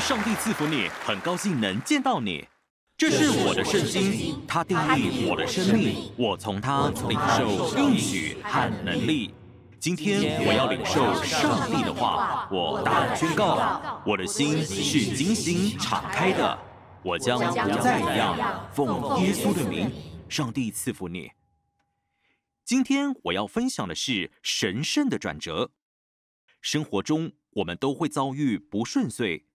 上帝赐福你，很高兴能见到你。这是我的圣经，它定义我的生命，我从它领受应许和能力。今天我要领受上帝的话，我大胆宣告，我的心是精心敞开的，我将不再一样。奉耶稣的名，上帝赐福你。今天我要分享的是神圣的转折。生活中我们都会遭遇不顺遂，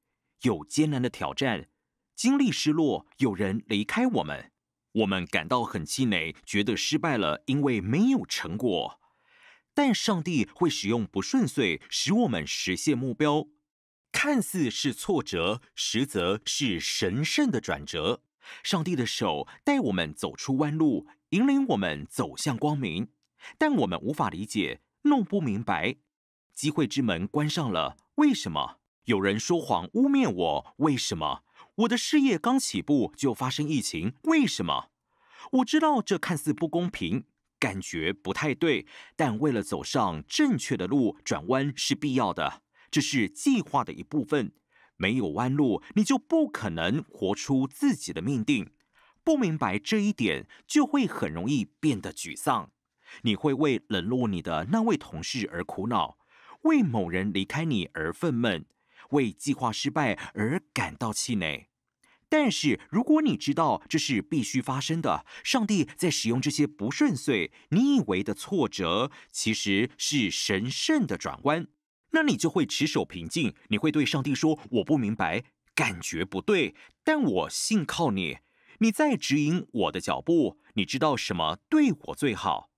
有艰难的挑战，经历失落，有人离开我们，我们感到很气馁，觉得失败了，因为没有成果。但上帝会使用不顺遂，使我们实现目标。看似是挫折，实则是神圣的转折。上帝的手带我们走出弯路，引领我们走向光明。但我们无法理解，弄不明白。机会之门关上了，为什么？有人说谎污蔑我，为什么？我的事业刚起步就发生疫情，为什么？我知道这看似不公平，感觉不太对，但为了走上正确的路，转弯是必要的，这是计划的一部分。没有弯路，你就不可能活出自己的命定。不明白这一点，就会很容易变得沮丧。你会为冷落你的那位同事而苦恼，为某人离开你而愤懑，为计划失败而感到气馁。但是如果你知道这是必须发生的，上帝在使用这些不顺遂，你以为的挫折，其实是神圣的转弯，那你就会持守平静。你会对上帝说，我不明白，感觉不对，但我信靠你，你在指引我的脚步，你知道什么对我最好。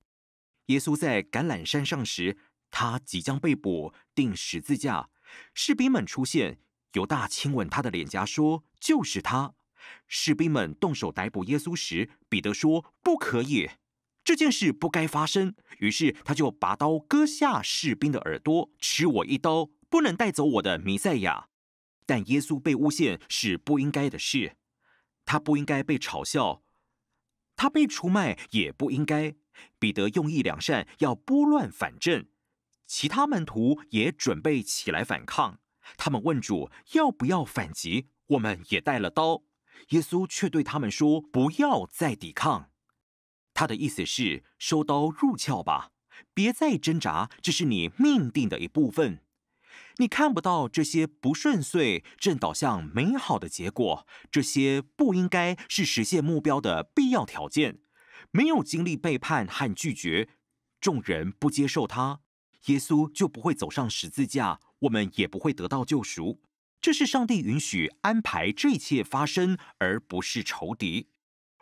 耶稣在橄榄山上时，他即将被捕，钉十字架，士兵们出现，犹大亲吻他的脸颊说，就是他。士兵们动手逮捕耶稣时，彼得说，不可以，这件事不该发生。于是他就拔刀割下士兵的耳朵，吃我一刀，不能带走我的弥赛亚。但耶稣被诬陷是不应该的事，他不应该被嘲笑，他被出卖也不应该。彼得用意良善，要拨乱反正，其他门徒也准备起来反抗。他们问主要不要反击，我们也带了刀。耶稣却对他们说，不要再抵抗。他的意思是，收刀入鞘吧，别再挣扎，这是你命定的一部分。你看不到这些不顺遂正导向美好的结果，这些不应该是实现目标的必要条件。没有经历背叛和拒绝，众人不接受他，耶稣就不会走上十字架，我们也不会得到救赎。这是上帝允许安排这一切发生，而不是仇敌。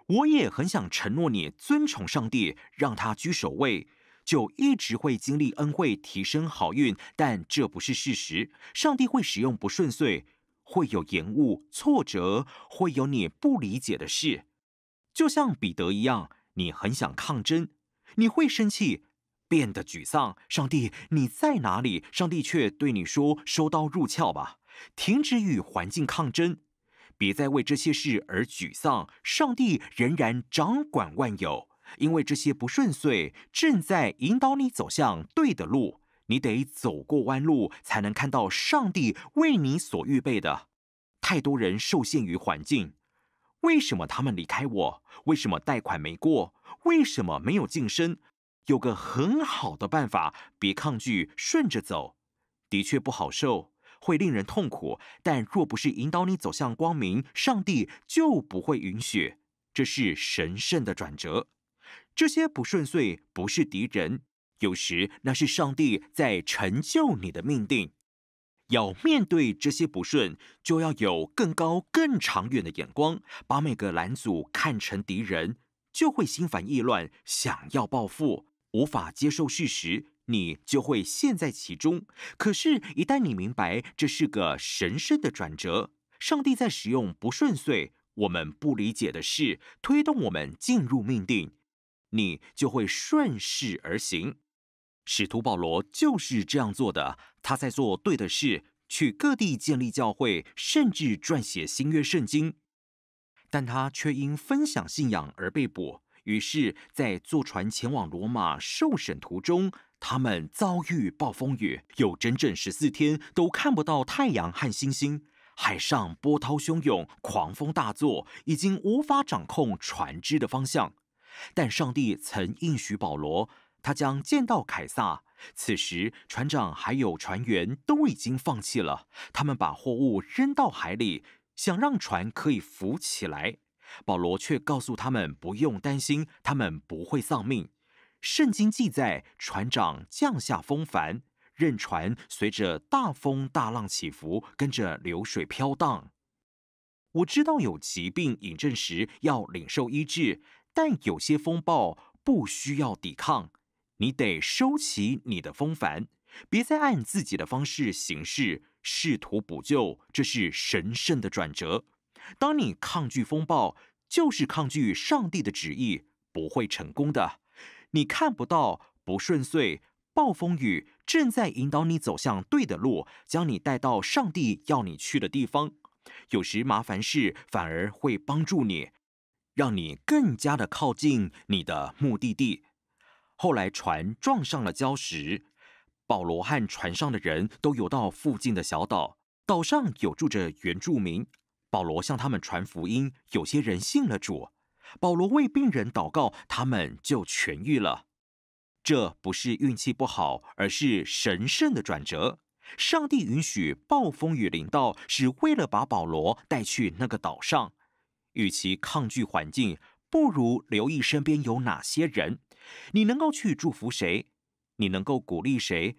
我也很想承诺你尊崇上帝，让他居首位，就一直会经历恩惠，提升好运，但这不是事实。上帝会使用不顺遂，会有延误、挫折，会有你不理解的事。就像彼得一样，你很想抗争，你会生气，变得沮丧。上帝，你在哪里？上帝却对你说，收刀入鞘吧，停止与环境抗争，别再为这些事而沮丧。上帝仍然掌管万有，因为这些不顺遂正在引导你走向对的路。你得走过弯路，才能看到上帝为你所预备的。太多人受限于环境，为什么他们离开我？为什么贷款没过？为什么没有晋升？有个很好的办法，别抗拒，顺着走。的确不好受，会令人痛苦，但若不是引导你走向光明，上帝就不会允许。这是神圣的转折。这些不顺遂不是敌人，有时那是上帝在成就你的命定。要面对这些不顺，就要有更高更长远的眼光，把每个拦阻看成敌人，就会心烦意乱，想要报复，无法接受事实，你就会陷在其中。可是一旦你明白这是个神圣的转折，上帝在使用不顺遂，我们不理解的事，推动我们进入命定，你就会顺势而行。使徒保罗就是这样做的，他在做对的事，去各地建立教会，甚至撰写新约圣经。但他却因分享信仰而被捕，于是在坐船前往罗马受审途中，他们遭遇暴风雨，有整整14天都看不到太阳和星星。海上波涛汹涌，狂风大作，已经无法掌控船只的方向。但上帝曾应许保罗，他将见到凯撒。此时，船长还有船员都已经放弃了，他们把货物扔到海里，想让船可以浮起来。保罗却告诉他们不用担心，他们不会丧命。圣经记载，船长降下风帆，任船随着大风大浪起伏，跟着流水飘荡。我知道有疾病引证时要领受医治，但有些风暴不需要抵抗，你得收起你的风帆，别再按自己的方式行事，试图补救，这是神圣的转折。当你抗拒风暴，就是抗拒上帝的旨意，不会成功的。你看不到不顺遂，暴风雨正在引导你走向对的路，将你带到上帝要你去的地方。有时麻烦事反而会帮助你，让你更加的靠近你的目的地。后来船撞上了礁石，保罗和船上的人都游到附近的小岛，岛上有住着原住民。保罗向他们传福音，有些人信了主。保罗为病人祷告，他们就痊愈了。这不是运气不好，而是神圣的转折。上帝允许暴风雨临到，是为了把保罗带去那个岛上。与其抗拒环境，不如留意身边有哪些人。你能够去祝福谁？你能够鼓励谁？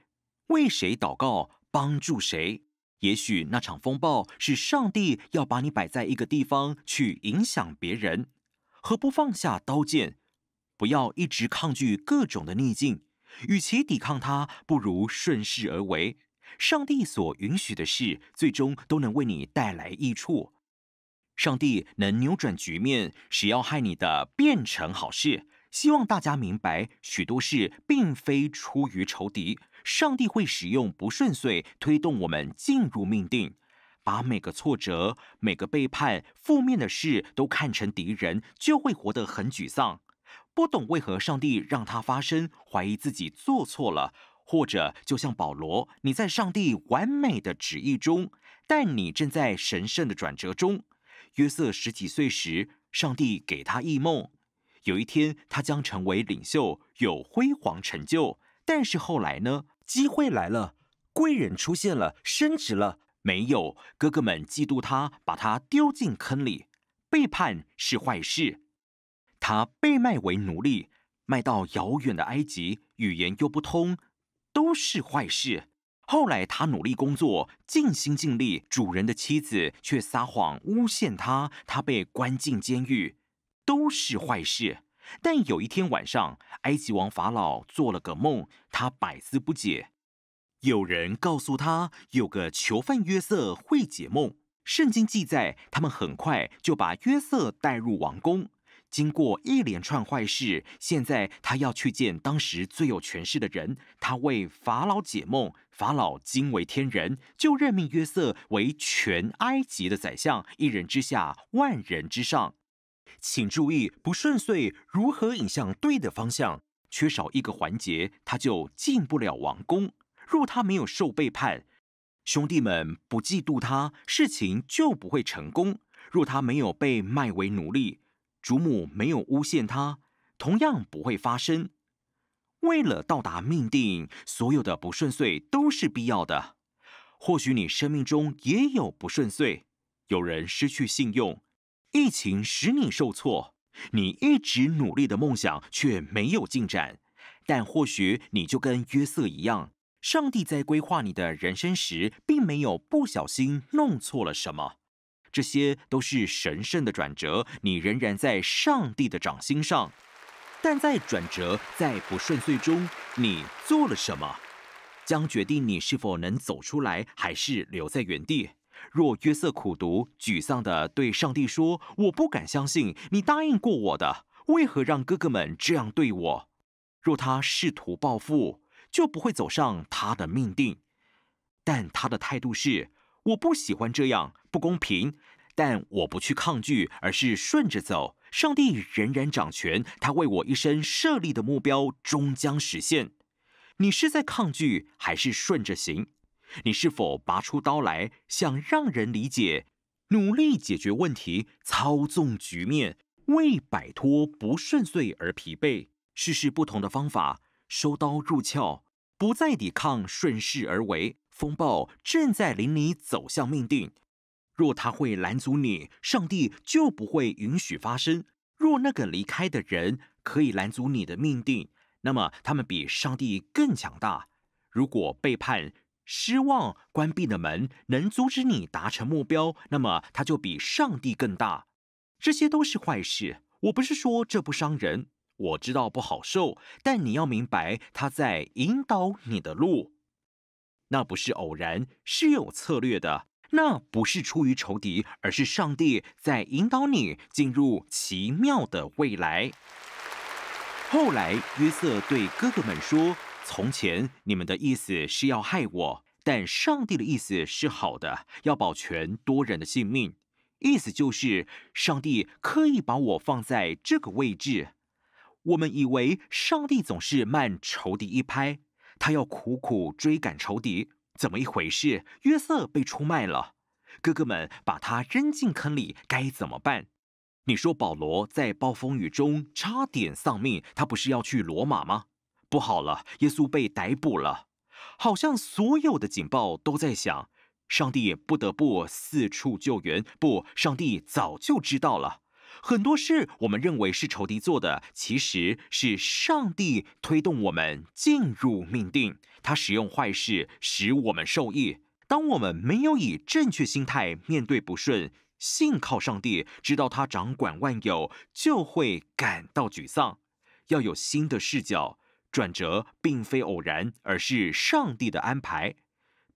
为谁祷告？帮助谁？也许那场风暴是上帝要把你摆在一个地方去影响别人。何不放下刀剑？不要一直抗拒各种的逆境，与其抵抗它，不如顺势而为。上帝所允许的事，最终都能为你带来益处。上帝能扭转局面，使要害你的变成好事。希望大家明白，许多事并非出于仇敌，上帝会使用不顺遂推动我们进入命定。把每个挫折、每个背叛、负面的事都看成敌人，就会活得很沮丧。不懂为何上帝让它发生，怀疑自己做错了，或者就像保罗，你在上帝完美的旨意中，但你正在神圣的转折中。约瑟10几岁时，上帝给他异梦，有一天他将成为领袖，有辉煌成就。但是后来呢？机会来了，贵人出现了，升职了。没有，哥哥们嫉妒他，把他丢进坑里。背叛是坏事，他被卖为奴隶，卖到遥远的埃及，语言又不通，都是坏事。后来他努力工作，尽心尽力，主人的妻子却撒谎诬陷他，他被关进监狱，都是坏事。但有一天晚上，埃及王法老做了个梦，他百思不解。有人告诉他，有个囚犯约瑟会解梦。圣经记载，他们很快就把约瑟带入王宫。经过一连串坏事，现在他要去见当时最有权势的人，他为法老解梦。法老惊为天人，就任命约瑟为全埃及的宰相，一人之下，万人之上。请注意，不顺遂如何引向对的方向，缺少一个环节，他就进不了王宫。若他没有受背叛，兄弟们不嫉妒他，事情就不会成功。若他没有被卖为奴隶，主母没有诬陷他，同样不会发生。为了到达命定，所有的不顺遂都是必要的。或许你生命中也有不顺遂，有人失去信用，疫情使你受挫，你一直努力的梦想却没有进展。但或许你就跟约瑟一样，上帝在规划你的人生时，并没有不小心弄错了什么。这些都是神圣的转折，你仍然在上帝的掌心上。但在转折，在不顺遂中，你做了什么，将决定你是否能走出来，还是留在原地。若约瑟苦读，沮丧地对上帝说：“我不敢相信你答应过我的，为何让哥哥们这样对我？”若他试图报复，就不会走上他的命定。但他的态度是：我不喜欢这样，不公平，但我不去抗拒，而是顺着走。上帝仍然掌权，他为我一生设立的目标终将实现。你是在抗拒，还是顺着行？你是否拔出刀来，想让人理解，努力解决问题，操纵局面，为摆脱不顺遂而疲惫，试试不同的方法，收刀入鞘，不再抵抗，顺势而为。风暴正在领你走向命定。若他会拦阻你，上帝就不会允许发生。若那个离开的人可以拦阻你的命定，那么他们比上帝更强大。如果背叛、失望、关闭的门能阻止你达成目标，那么他就比上帝更大。这些都是坏事。我不是说这不伤人，我知道不好受，但你要明白他在引导你的路。那不是偶然，是有策略的。那不是出于仇敌，而是上帝在引导你进入奇妙的未来。后来约瑟对哥哥们说，从前你们的意思是要害我，但上帝的意思是好的，要保全多人的性命。意思就是上帝刻意把我放在这个位置。我们以为上帝总是慢仇敌一拍，他要苦苦追赶仇敌。怎么一回事？约瑟被出卖了，哥哥们把他扔进坑里，该怎么办？你说保罗在暴风雨中差点丧命，他不是要去罗马吗？不好了，耶稣被逮捕了。好像所有的警报都在响，上帝不得不四处救援。不，上帝早就知道了。很多事我们认为是仇敌做的，其实是上帝推动我们进入命定。他使用坏事使我们受益。当我们没有以正确心态面对不顺，信靠上帝，知道他掌管万有，就会感到沮丧。要有新的视角，转折并非偶然，而是上帝的安排。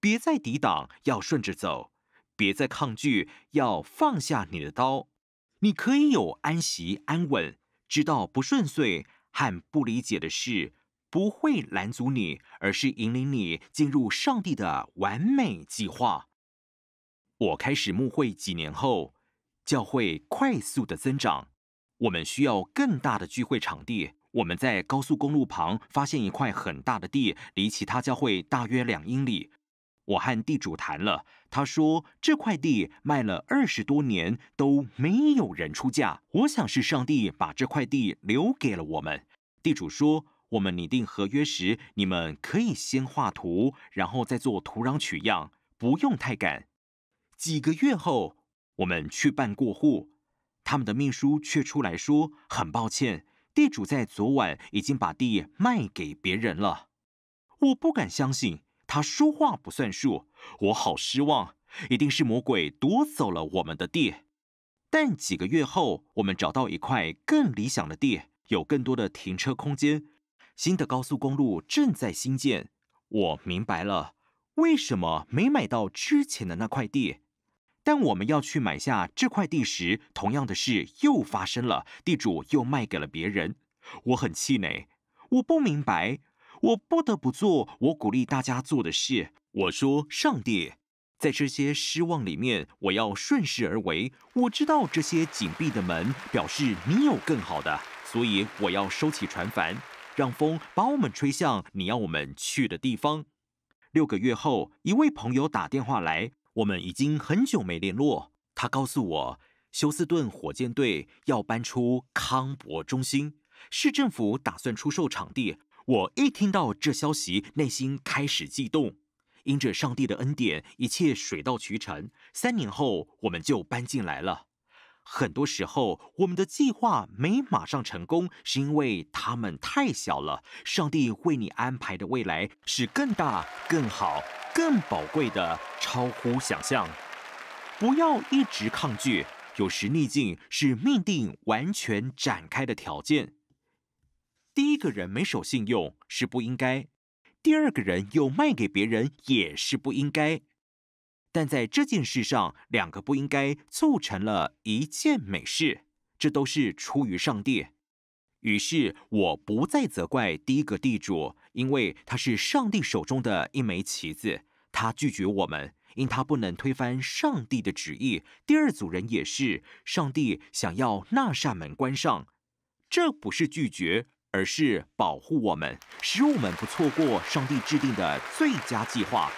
别再抵挡，要顺着走；别再抗拒，要放下你的刀。你可以有安息安稳，知道不顺遂和不理解的事不会拦阻你，而是引领你进入上帝的完美计划。我开始牧会几年后，教会快速的增长，我们需要更大的聚会场地。我们在高速公路旁发现一块很大的地，离其他教会大约2英里。我和地主谈了，他说这块地卖了20多年都没有人出价。我想是上帝把这块地留给了我们。地主说，我们拟定合约时，你们可以先画图，然后再做土壤取样，不用太赶。几个月后，我们去办过户，他们的秘书却出来说，很抱歉，地主在昨晚已经把地卖给别人了。我不敢相信。他说话不算数，我好失望，一定是魔鬼夺走了我们的地。但几个月后，我们找到一块更理想的地，有更多的停车空间。新的高速公路正在兴建，我明白了为什么没买到之前的那块地。但我们要去买下这块地时，同样的事又发生了，地主又卖给了别人。我很气馁，我不明白。我不得不做我鼓励大家做的事。我说，上帝，在这些失望里面，我要顺势而为。我知道这些紧闭的门表示你有更好的，所以我要收起船帆，让风把我们吹向你要我们去的地方。6个月后，一位朋友打电话来，我们已经很久没联络。他告诉我，休斯顿火箭队要搬出康博中心，市政府打算出售场地。我一听到这消息，内心开始悸动。因着上帝的恩典，一切水到渠成。3年后，我们就搬进来了。很多时候，我们的计划没马上成功，是因为它们太小了。上帝为你安排的未来是更大、更好、更宝贵的，超乎想象。不要一直抗拒，有时逆境是命定完全展开的条件。第一个人没守信用是不应该，第二个人又卖给别人也是不应该。但在这件事上，2个不应该促成了一件美事，这都是出于上帝。于是我不再责怪第一个地主，因为他是上帝手中的一枚棋子，他拒绝我们，因他不能推翻上帝的旨意。第二组人也是，上帝想要那扇门关上，这不是拒绝，而是保护我们，使我们不错过上帝制定的最佳计划。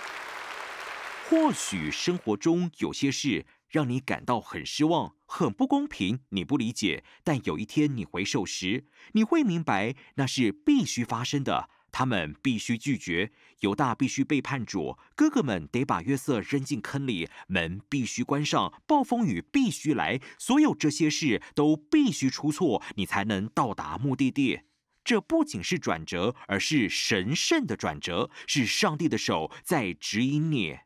或许生活中有些事让你感到很失望、很不公平，你不理解，但有一天你回首时，你会明白那是必须发生的。他们必须拒绝，犹大必须背叛主，哥哥们得把约瑟扔进坑里，门必须关上，暴风雨必须来，所有这些事都必须出错，你才能到达目的地。这不仅是转折，而是神圣的转折，是上帝的手在指引你。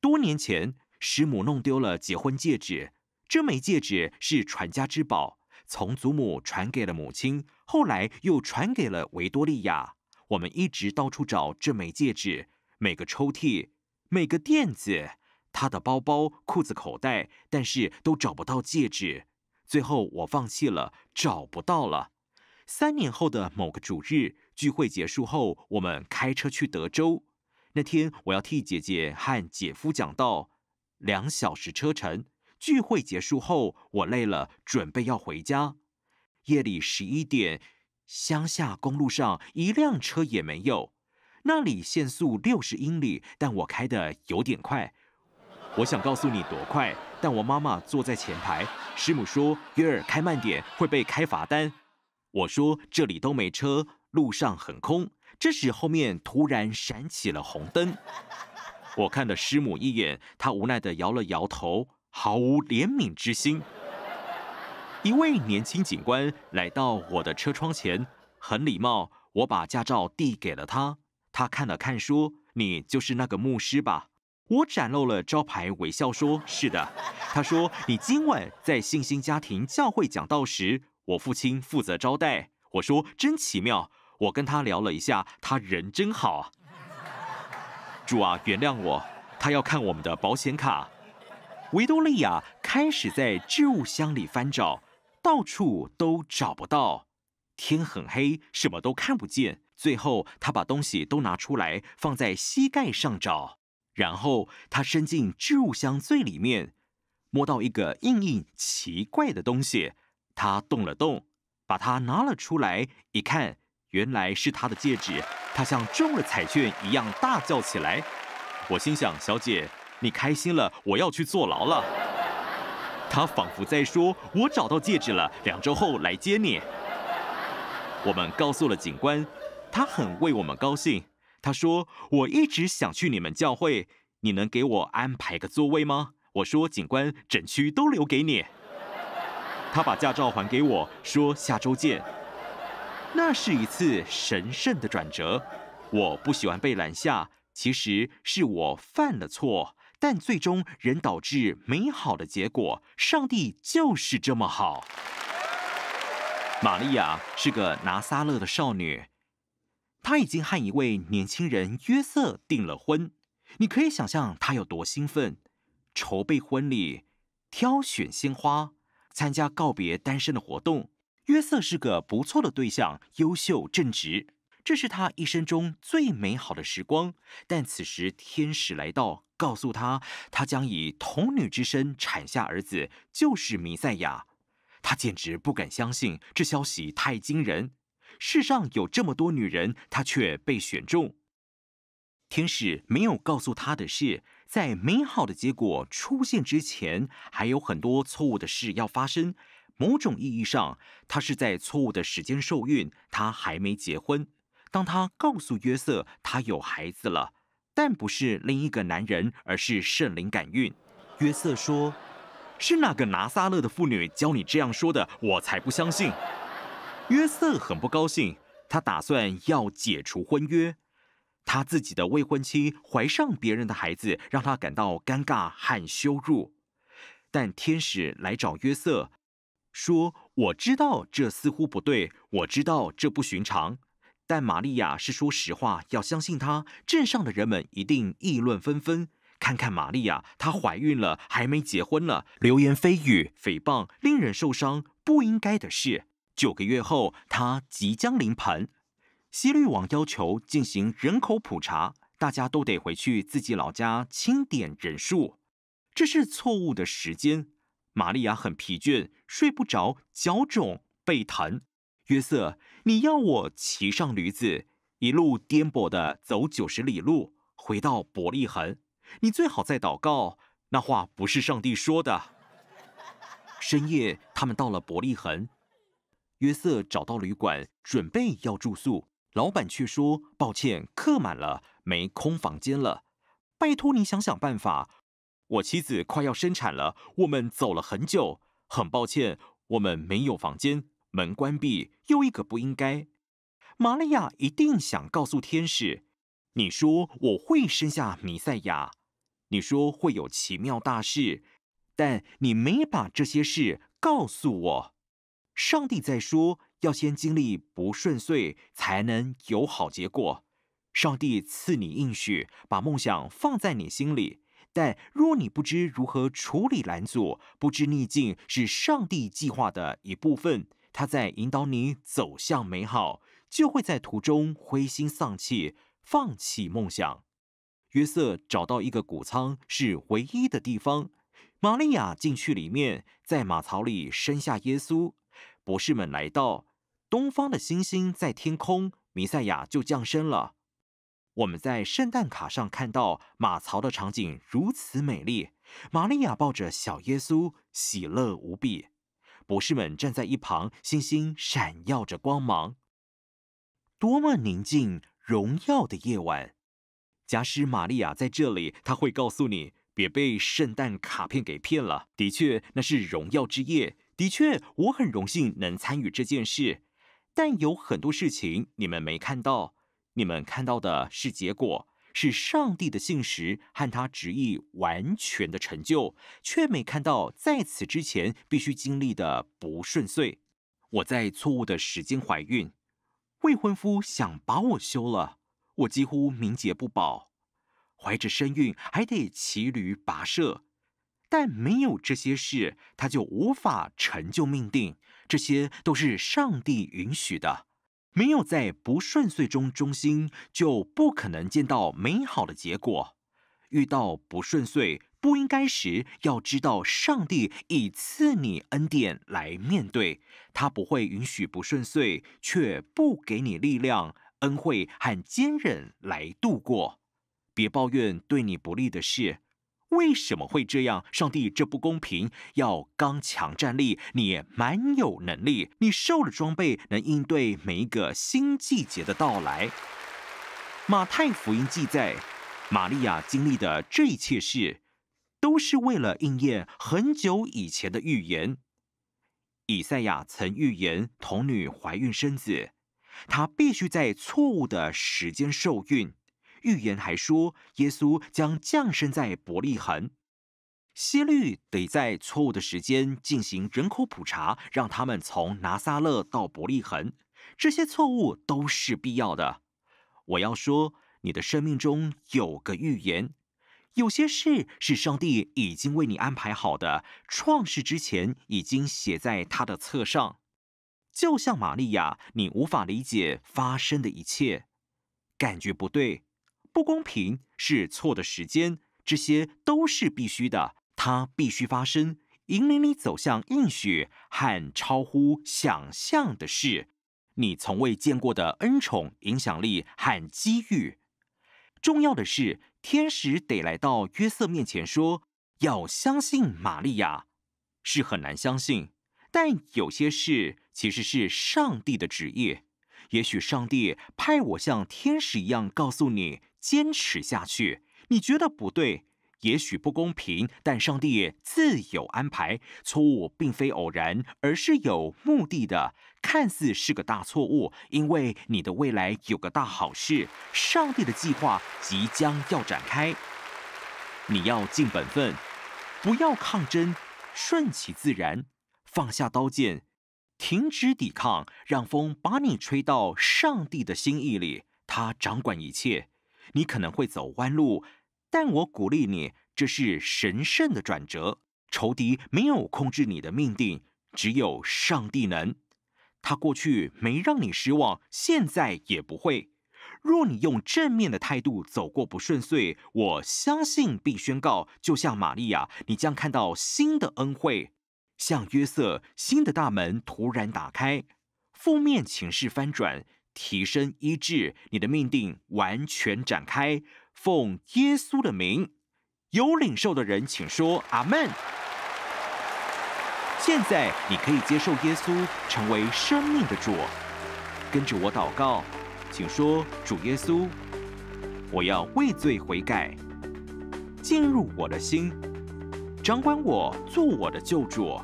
多年前，师母弄丢了结婚戒指，这枚戒指是传家之宝，从祖母传给了母亲，后来又传给了维多利亚。我们一直到处找这枚戒指，每个抽屉、每个垫子、她的包包、裤子口袋，但是都找不到戒指。最后我放弃了，找不到了。3年后的某个主日，聚会结束后，我们开车去德州。那天我要替姐姐和姐夫讲道，2小时车程。聚会结束后，我累了，准备要回家。夜里11点，乡下公路上一辆车也没有。那里限速60英里，但我开得有点快。我想告诉你多快，但我妈妈坐在前排。师母说：“约尔，开慢点，会被开罚单。”我说：“这里都没车，路上很空。”这时后面突然闪起了红灯。我看了师母一眼，她无奈地摇了摇头，毫无怜悯之心。一位年轻警官来到我的车窗前，很礼貌，我把驾照递给了他。他看了看说：“你就是那个牧师吧？”我展露了招牌，微笑说：“是的。”他说：“你今晚在信心家庭教会讲道时，我父亲负责招待。”我说：“真奇妙。”我跟他聊了一下，他人真好。主啊，原谅我，他要看我们的保险卡。维多利亚开始在置物箱里翻找，到处都找不到。天很黑，什么都看不见。最后，他把东西都拿出来，放在膝盖上找。然后他伸进置物箱最里面，摸到一个硬硬奇怪的东西。他动了动，把它拿了出来，一看，原来是他的戒指。他像中了彩券一样大叫起来。我心想：小姐，你开心了，我要去坐牢了。他仿佛在说：我找到戒指了，2周后来接你。我们告诉了警官，他很为我们高兴。他说：我一直想去你们教会，你能给我安排个座位吗？我说：警官，整区都留给你。他把驾照还给我，说：下周见。那是一次神圣的转折。我不喜欢被拦下，其实是我犯了错，但最终仍导致美好的结果。上帝就是这么好。玛利亚是个拿撒勒的少女，她已经和一位年轻人约瑟订了婚。你可以想象她有多兴奋，筹备婚礼，挑选鲜花，参加告别单身的活动。约瑟是个不错的对象，优秀正直，这是他一生中最美好的时光。但此时天使来到，告诉他，他将以童女之身产下儿子，就是弥赛亚。他简直不敢相信，这消息太惊人。世上有这么多女人，他却被选中。天使没有告诉他的是，在美好的结果出现之前，还有很多错误的事要发生。某种意义上，他是在错误的时间受孕，他还没结婚。当他告诉约瑟他有孩子了，但不是另一个男人，而是圣灵感孕。约瑟说：是那个拿撒勒的妇女教你这样说的，我才不相信。约瑟很不高兴，他打算要解除婚约。他自己的未婚妻怀上别人的孩子，让他感到尴尬和羞辱。但天使来找约瑟，说：我知道这似乎不对，我知道这不寻常，但玛利亚是说实话，要相信她。镇上的人们一定议论纷纷。看看玛利亚，她怀孕了，还没结婚呢，流言蜚语、诽谤，令人受伤，不应该的事。9个月后，她即将临盆。希律王要求进行人口普查，大家都得回去自己老家清点人数。这是错误的时间。玛利亚很疲倦，睡不着，脚肿，背疼。约瑟，你要我骑上驴子，一路颠簸地走90里路，回到伯利恒。你最好再祷告，那话不是上帝说的。深夜，他们到了伯利恒，约瑟找到旅馆，准备要住宿，老板却说：“抱歉，客满了，没空房间了。拜托你想想办法。我妻子快要生产了，我们走了很久，很抱歉，我们没有房间，门关闭，又一个不应该。”玛利亚一定想告诉天使：“你说我会生下弥赛亚，你说会有奇妙大事，但你没把这些事告诉我。上帝在说，要先经历不顺遂，才能有好结果。上帝赐你应许，把梦想放在你心里，但若你不知如何处理拦阻，不知逆境是上帝计划的一部分，他在引导你走向美好，就会在途中灰心丧气，放弃梦想。”约瑟找到一个谷仓，是唯一的地方。玛利亚进去里面，在马槽里生下耶稣。博士们来到，东方的星星在天空，弥赛亚就降生了。我们在圣诞卡上看到马槽的场景如此美丽，玛利亚抱着小耶稣，喜乐无比。博士们站在一旁，星星闪耀着光芒。多么宁静荣耀的夜晚！假使玛利亚在这里，她会告诉你，别被圣诞卡片给骗了。的确，那是荣耀之夜。的确，我很荣幸能参与这件事。但有很多事情你们没看到，你们看到的是结果，是上帝的信实和他旨意完全的成就，却没看到在此之前必须经历的不顺遂。我在错误的时间怀孕，未婚夫想把我休了。我几乎名节不保，怀着身孕还得骑驴跋涉，但没有这些事，他就无法成就命定。这些都是上帝允许的。没有在不顺遂中忠心，就不可能见到美好的结果。遇到不顺遂、不应该时，要知道上帝已赐你恩典来面对，他不会允许不顺遂，却不给你力量、恩惠和坚忍来度过。别抱怨对你不利的事，为什么会这样？上帝这不公平，要刚强站立。你也蛮有能力，你受了装备，能应对每一个新季节的到来。马太福音记载，玛利亚经历的这一切事，都是为了应验很久以前的预言。以赛亚曾预言童女怀孕生子，她必须在错误的时间受孕。预言还说，耶稣将降生在伯利恒。希律得在错误的时间进行人口普查，让他们从拿撒勒到伯利恒。这些错误都是必要的。我要说，你的生命中有个预言，有些事是上帝已经为你安排好的，创世之前已经写在他的册上。就像玛利亚，你无法理解发生的一切，感觉不对，不公平，是错的时间，这些都是必须的，它必须发生，引领你走向应许和超乎想象的事，你从未见过的恩宠、影响力和机遇。重要的是，天使得来到约瑟面前说，要相信玛利亚，是很难相信，但有些事其实是上帝的旨意。也许上帝派我像天使一样告诉你，坚持下去。你觉得不对，也许不公平，但上帝自有安排。错误并非偶然，而是有目的的。看似是个大错误，因为你的未来有个大好事，上帝的计划即将要展开。你要尽本分，不要抗争，顺其自然，放下刀剑，停止抵抗，让风把你吹到上帝的心意里，他掌管一切。你可能会走弯路，但我鼓励你，这是神圣的转折。仇敌没有控制你的命定，只有上帝能。他过去没让你失望，现在也不会。若你用正面的态度走过不顺遂，我相信并宣告，就像玛利亚，你将看到新的恩惠。像约瑟，新的大门突然打开，负面情势翻转，提升医治，你的命定完全展开。奉耶稣的名，有领受的人，请说阿们。现在你可以接受耶稣成为生命的主，跟着我祷告，请说：主耶稣，我要为罪悔改，进入我的心，掌管我，做我的救主。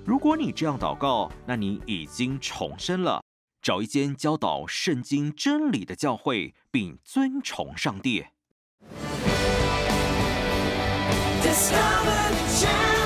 如果你这样祷告，那你已经重生了。找一间教导圣经真理的教会，并尊崇上帝。Discover the